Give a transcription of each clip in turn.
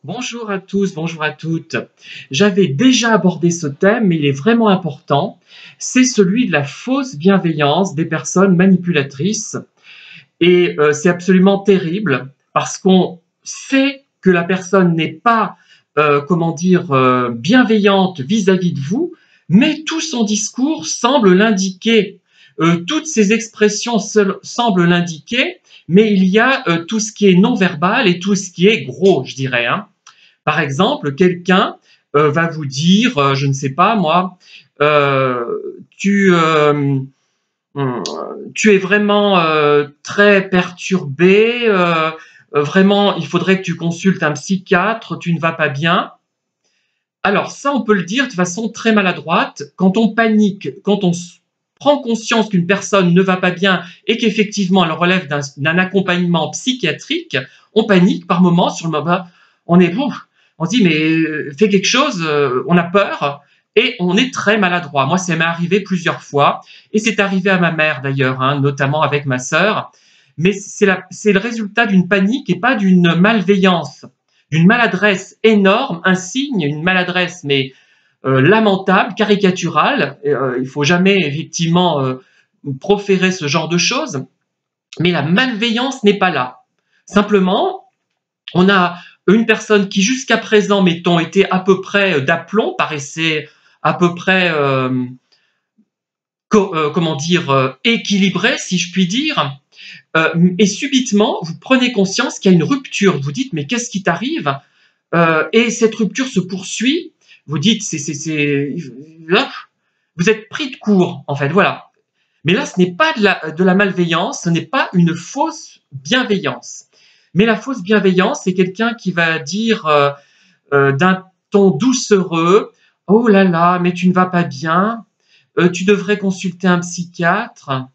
Bonjour à tous, bonjour à toutes. J'avais déjà abordé ce thème, mais il est vraiment important. C'est celui de la fausse bienveillance des personnes manipulatrices. Et c'est absolument terrible parce qu'on sait que la personne n'est pas, comment dire, bienveillante vis-à-vis de vous, mais tout son discours semble l'indiquer. Toutes ses expressions semblent l'indiquer, mais il y a tout ce qui est non-verbal et tout ce qui est gros, je dirais, hein. Par exemple, quelqu'un va vous dire, je ne sais pas moi, euh, tu, euh, tu es vraiment très perturbé, vraiment il faudrait que tu consultes un psychiatre, tu ne vas pas bien. Alors ça, on peut le dire de façon très maladroite. Quand on panique, quand on prend conscience qu'une personne ne va pas bien et qu'effectivement elle relève d'un accompagnement psychiatrique, on panique par moments sur le moment. On est bon, on se dit mais fais quelque chose, on a peur et on est très maladroit. Moi, ça m'est arrivé plusieurs fois et c'est arrivé à ma mère d'ailleurs, hein, notamment avec ma sœur. Mais c'est le résultat d'une panique et pas d'une malveillance, d'une maladresse énorme, un signe, une maladresse, mais lamentable, caricaturale. Il faut jamais effectivement proférer ce genre de choses, mais la malveillance n'est pas là. Simplement, on a une personne qui jusqu'à présent, mettons, était à peu près d'aplomb, paraissait à peu près, comment dire, équilibrée, si je puis dire, et subitement, vous prenez conscience qu'il y a une rupture. Vous dites, mais qu'est-ce qui t'arrive? Et cette rupture se poursuit. Vous dites, là, vous êtes pris de court, en fait, voilà. Mais là, ce n'est pas de la malveillance, ce n'est pas une fausse bienveillance. Mais la fausse bienveillance, c'est quelqu'un qui va dire d'un ton doucereux, oh là là, mais tu ne vas pas bien, tu devrais consulter un psychiatre.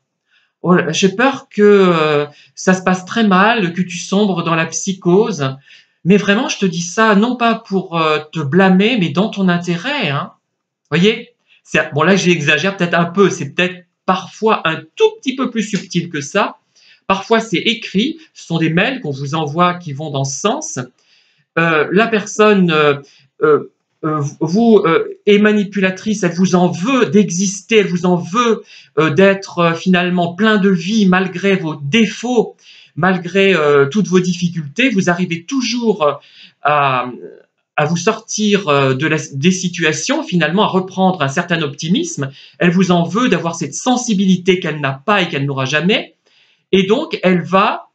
Oh j'ai peur que ça se passe très mal, que tu sombres dans la psychose. Mais vraiment, je te dis ça non pas pour te blâmer, mais dans ton intérêt, hein. Vous voyez? Bon, là, j'exagère peut-être un peu. C'est peut-être parfois un tout petit peu plus subtil que ça. Parfois, c'est écrit. Ce sont des mails qu'on vous envoie qui vont dans ce sens. La personne euh, vous est manipulatrice, elle vous en veut d'exister, elle vous en veut d'être finalement plein de vie malgré vos défauts, malgré toutes vos difficultés. Vous arrivez toujours à, à vous sortir des situations, finalement à reprendre un certain optimisme. Elle vous en veut d'avoir cette sensibilité qu'elle n'a pas et qu'elle n'aura jamais. Et donc, elle va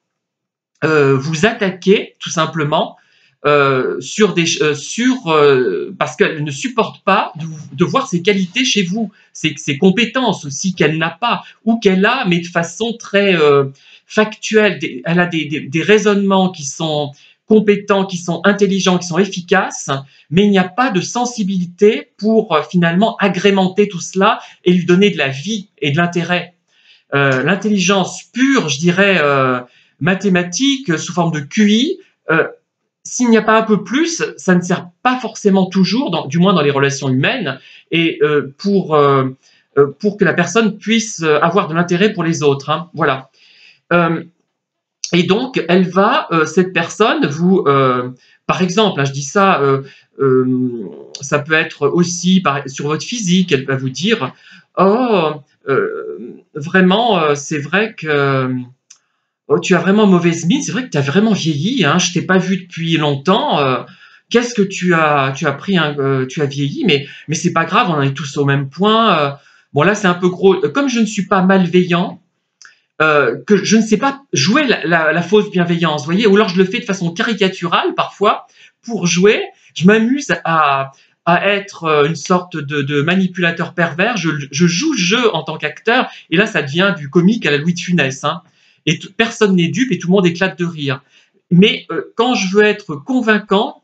vous attaquer tout simplement parce qu'elle ne supporte pas de voir ses qualités chez vous, ses compétences aussi qu'elle n'a pas ou qu'elle a, mais de façon très factuelle. Elle a des raisonnements qui sont compétents, qui sont intelligents, qui sont efficaces, mais il n'y a pas de sensibilité pour finalement agrémenter tout cela et lui donner de la vie et de l'intérêt. L'intelligence pure, je dirais, mathématique, sous forme de QI, s'il n'y a pas un peu plus, ça ne sert pas forcément toujours, du moins dans les relations humaines, et pour que la personne puisse avoir de l'intérêt pour les autres, hein. Voilà. Euh, et donc, elle va, cette personne, vous, par exemple, hein, je dis ça, ça peut être aussi sur votre physique, elle va vous dire, oh, vraiment, c'est vrai que oh, tu as vraiment mauvaise mine, c'est vrai que tu as vraiment vieilli, hein, je t'ai pas vu depuis longtemps. Qu'est-ce que tu as pris, tu as vieilli, mais c'est pas grave, on est tous au même point. Bon là c'est un peu gros. Comme je ne suis pas malveillant, que je ne sais pas jouer la fausse bienveillance, vous voyez, ou alors je le fais de façon caricaturale parfois pour jouer. Je m'amuse à être une sorte de manipulateur pervers. Je joue le jeu en tant qu'acteur, et là ça devient du comique à la Louis de Funès, hein. Et personne n'est dupe et tout le monde éclate de rire. Mais quand je veux être convaincant,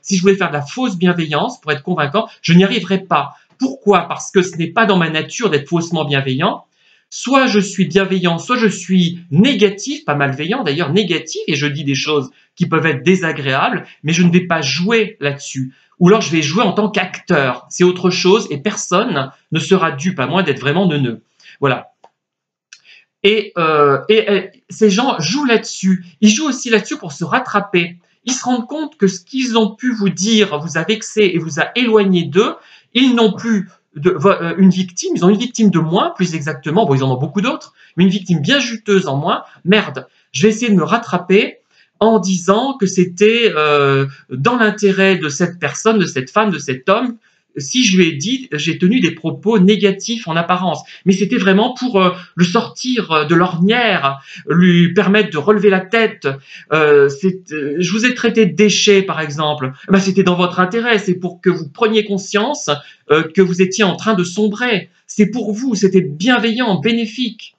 si je voulais faire de la fausse bienveillance pour être convaincant, je n'y arriverais pas. Pourquoi? Parce que ce n'est pas dans ma nature d'être faussement bienveillant. Soit je suis bienveillant, soit je suis négatif, pas malveillant d'ailleurs, négatif, et je dis des choses qui peuvent être désagréables, mais je ne vais pas jouer là-dessus. Ou alors je vais jouer en tant qu'acteur. C'est autre chose et personne ne sera dupe, à moins d'être vraiment neuneux. Voilà. Et ces gens jouent là-dessus. Ils jouent aussi là-dessus pour se rattraper. ils se rendent compte que ce qu'ils ont pu vous dire vous a vexé et vous a éloigné d'eux. Ils n'ont plus une victime, ils ont une victime de moins, plus exactement. Bon, ils en ont beaucoup d'autres, mais une victime bien juteuse en moins. Merde, je vais essayer de me rattraper en disant que c'était dans l'intérêt de cette personne, de cette femme, de cet homme, si je lui ai dit, j'ai tenu des propos négatifs en apparence. Mais c'était vraiment pour le sortir de l'ornière, lui permettre de relever la tête. Je vous ai traité de déchet, par exemple. Ben, c'était dans votre intérêt, c'est pour que vous preniez conscience que vous étiez en train de sombrer. C'est pour vous, c'était bienveillant, bénéfique.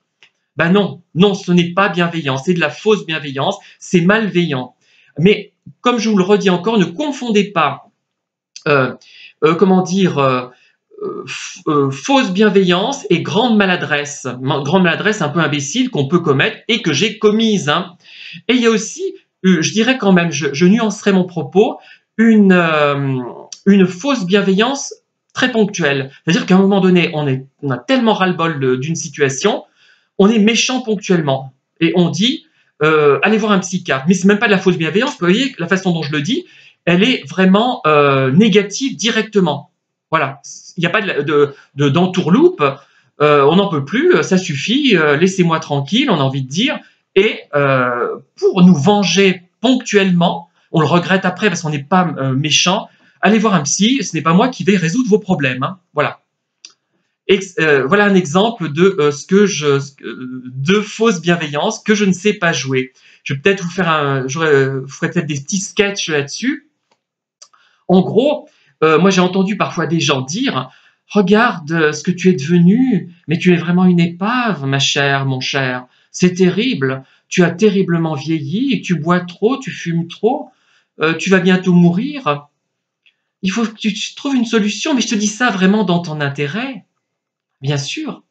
Ben non, non, ce n'est pas bienveillant, c'est de la fausse bienveillance, c'est malveillant. Mais comme je vous le redis encore, ne confondez pas, comment dire, fausse bienveillance et grande maladresse. Grande maladresse un peu imbécile qu'on peut commettre et que j'ai commise. Hein. Et il y a aussi, je dirais quand même, je nuancerai mon propos, une fausse bienveillance très ponctuelle. C'est-à-dire qu'à un moment donné, on a tellement ras-le-bol d'une situation, on est méchant ponctuellement et on dit allez voir un psychiatre. Mais c'est même pas de la fausse bienveillance. Vous voyez la façon dont je le dis, elle est vraiment négative directement. Voilà, il n'y a pas d'entourloupe. On n'en peut plus, ça suffit. Laissez-moi tranquille. On a envie de dire. Et pour nous venger ponctuellement, on le regrette après parce qu'on n'est pas méchant. Allez voir un psy. Ce n'est pas moi qui vais résoudre vos problèmes. Hein. Voilà. Voilà un exemple de de fausse bienveillance que je ne sais pas jouer. Je vais peut-être vous faire je ferai peut-être des petits sketchs là-dessus. En gros, moi j'ai entendu parfois des gens dire « Regarde ce que tu es devenu, mais tu es vraiment une épave, ma chère, mon cher. C'est terrible, tu as terriblement vieilli, tu bois trop, tu fumes trop, tu vas bientôt mourir. Il faut que tu trouves une solution, mais je te dis ça vraiment dans ton intérêt. » Bien sûr.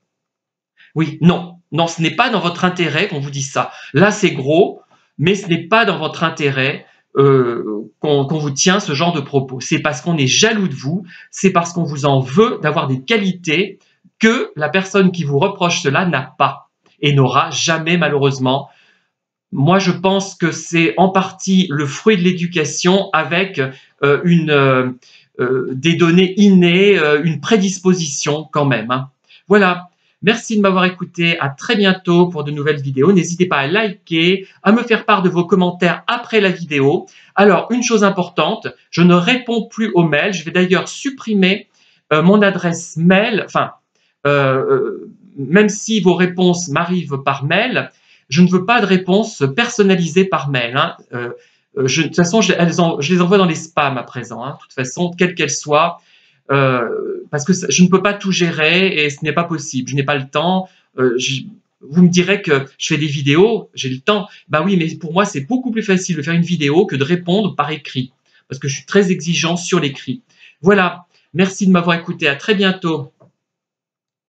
Oui, non. Non, ce n'est pas dans votre intérêt qu'on vous dise ça. Là, c'est gros, mais ce n'est pas dans votre intérêt qu'on vous tient ce genre de propos. C'est parce qu'on est jaloux de vous, c'est parce qu'on vous en veut d'avoir des qualités que la personne qui vous reproche cela n'a pas et n'aura jamais malheureusement. Moi, je pense que c'est en partie le fruit de l'éducation avec des données innées, une prédisposition quand même. Hein. Voilà. Merci de m'avoir écouté. À très bientôt pour de nouvelles vidéos. N'hésitez pas à liker, à me faire part de vos commentaires après la vidéo. Alors, une chose importante, je ne réponds plus aux mails. Je vais d'ailleurs supprimer mon adresse mail. Enfin, même si vos réponses m'arrivent par mail, je ne veux pas de réponses personnalisées par mail. Hein. De toute façon, je les envoie dans les spams à présent. Hein. De toute façon, quelles qu'elles soient. Parce que je ne peux pas tout gérer et ce n'est pas possible. Je n'ai pas le temps. Vous me direz que je fais des vidéos, j'ai le temps. Ben oui, mais pour moi, c'est beaucoup plus facile de faire une vidéo que de répondre par écrit. Parce que je suis très exigeant sur l'écrit. Voilà. Merci de m'avoir écouté. À très bientôt.